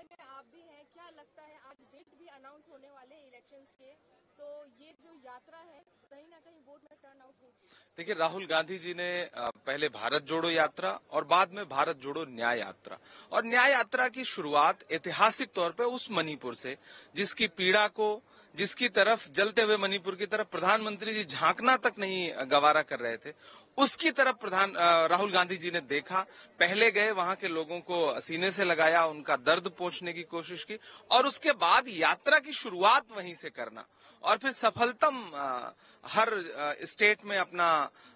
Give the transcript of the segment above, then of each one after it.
मुंबई में आप भी हैं, क्या लगता है आज डेट भी अनाउंस होने वाले हैं इलेक्शंस के, तो ये जो यात्रा है कहीं ना कहीं वोट में टर्न आउट होगी? देखिए, राहुल गांधी जी ने पहले भारत जोड़ो यात्रा और बाद में भारत जोड़ो न्याय यात्रा, और न्याय यात्रा की शुरुआत ऐतिहासिक तौर पे उस मणिपुर से जिसकी पीड़ा को, जिसकी तरफ जलते हुए मणिपुर की तरफ प्रधानमंत्री जी झांकना तक नहीं गवारा कर रहे थे, उसकी तरफ राहुल गांधी जी ने देखा। पहले गए, वहां के लोगों को सीने से लगाया, उनका दर्द पोंछने की कोशिश की, और उसके बाद यात्रा की शुरुआत वहीं से करना, और फिर सफलतम हर स्टेट में अपना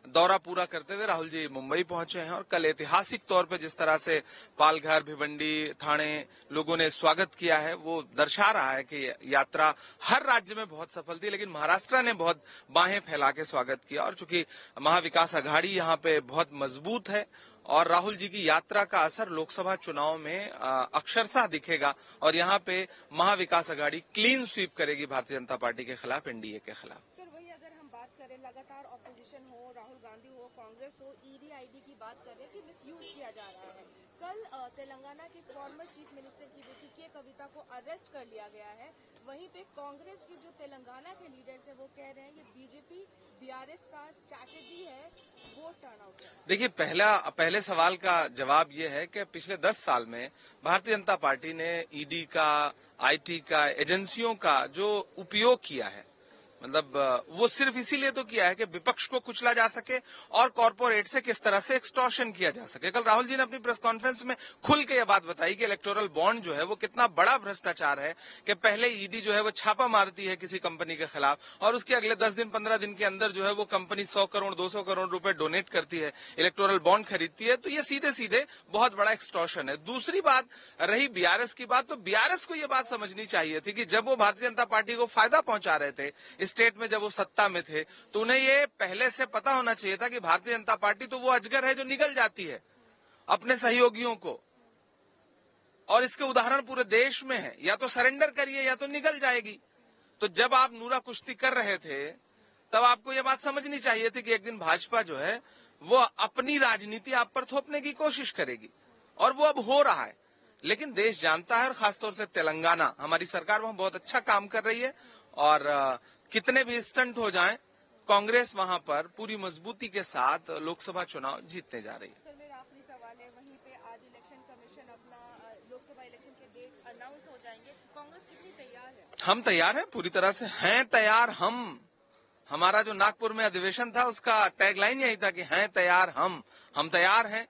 दौरा पूरा करते हुए राहुल जी मुंबई पहुंचे हैं। और कल ऐतिहासिक तौर पे जिस तरह से पालघर, भिवंडी, ठाणे लोगों ने स्वागत किया है, वो दर्शा रहा है कि यात्रा हर राज्य में बहुत सफल थी, लेकिन महाराष्ट्र ने बहुत बाहें फैला के स्वागत किया। और चूंकि महाविकास आघाड़ी यहाँ पे बहुत मजबूत है और राहुल जी की यात्रा का असर लोकसभा चुनाव में अक्षरशः दिखेगा, और यहाँ पे महाविकास आघाड़ी क्लीन स्वीप करेगी भारतीय जनता पार्टी के खिलाफ, एनडीए के खिलाफ। सर, वही अगर हम बात करें, लगातार ऑपोजिशन हो, राहुल गांधी हो, कांग्रेस हो, ईडी आईडी की बात कर रहे हैं कि मिसयूज किया जा रहा है। कल तेलंगाना की फॉर्मर चीफ मिनिस्टर की बेटी के कविता को अरेस्ट कर लिया गया है। वहीं पे कांग्रेस की जो तेलंगाना के लीडर्स है वो कह रहे हैं ये बीजेपी बीआरएस का स्ट्रैटेजी है वोट टर्नआउट है। देखिए, पहले सवाल का जवाब ये है कि पिछले 10 साल में भारतीय जनता पार्टी ने ईडी का, आईटी का, एजेंसियों का जो उपयोग किया है, मतलब वो सिर्फ इसीलिए तो किया है कि विपक्ष को कुचला जा सके और कॉर्पोरेट से किस तरह से एक्सटॉर्शन किया जा सके। कल राहुल जी ने अपनी प्रेस कॉन्फ्रेंस में खुल के यह बात बताई कि इलेक्टोरल बॉन्ड जो है वो कितना बड़ा भ्रष्टाचार है कि पहले ईडी जो है वो छापा मारती है किसी कंपनी के खिलाफ, और उसके अगले 10 दिन 15 दिन के अंदर जो है वो कंपनी 100 करोड़ 200 करोड़ रुपए डोनेट करती है, इलेक्टोरल बॉन्ड खरीदती है। तो ये सीधे सीधे बहुत बड़ा एक्सटॉर्शन है। दूसरी बात रही बीआरएस की बात, तो बीआरएस को यह बात समझनी चाहिए थी कि जब वो भारतीय जनता पार्टी को फायदा पहुंचा रहे थे स्टेट में, जब वो सत्ता में थे, तो उन्हें ये पहले से पता होना चाहिए था कि भारतीय जनता पार्टी तो वो अजगर है जो निगल जाती है अपने सहयोगियों को, और इसके उदाहरण पूरे देश में है। या तो सरेंडर करिए या तो निगल जाएगी। तो जब आप नूरा कुश्ती कर रहे थे तब आपको यह बात समझनी चाहिए थी कि एक दिन भाजपा जो है वो अपनी राजनीति आप पर थोपने की कोशिश करेगी, और वो अब हो रहा है। लेकिन देश जानता है, और खासतौर से तेलंगाना, हमारी सरकार वहां बहुत अच्छा काम कर रही है, और कितने भी स्टंट हो जाएं, कांग्रेस वहां पर पूरी मजबूती के साथ लोकसभा चुनाव जीतने जा रही है। सर, मेरा आखिरी सवाल है, वहीं पे आज इलेक्शन कमीशन अपना लोकसभा इलेक्शन के डेट्स अनाउंस हो जाएंगे, कांग्रेस कितनी तैयार है? हम तैयार हैं, पूरी तरह से हैं तैयार हम। हमारा जो नागपुर में अधिवेशन था उसका टैगलाइन यही था कि हैं तैयार हम तैयार हैं।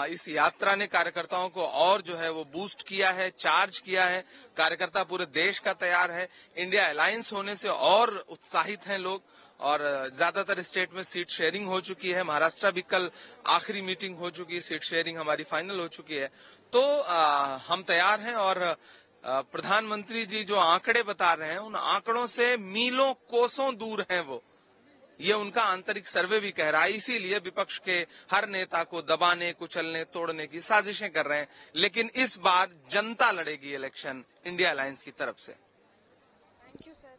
इस यात्रा ने कार्यकर्ताओं को और जो है वो बूस्ट किया है, चार्ज किया है। कार्यकर्ता पूरे देश का तैयार है। इंडिया अलायंस होने से और उत्साहित हैं लोग, और ज्यादातर स्टेट में सीट शेयरिंग हो चुकी है। महाराष्ट्र भी कल आखिरी मीटिंग हो चुकी है, सीट शेयरिंग हमारी फाइनल हो चुकी है। तो हम तैयार हैं, और प्रधानमंत्री जी जो आंकड़े बता रहे हैं उन आंकड़ों से मीलों कोसों दूर हैं वो, ये उनका आंतरिक सर्वे भी कह रहा है। इसीलिए विपक्ष के हर नेता को दबाने, कुचलने, तोड़ने की साजिशें कर रहे हैं। लेकिन इस बार जनता लड़ेगी इलेक्शन इंडिया अलायंस की तरफ से। Thank you sir.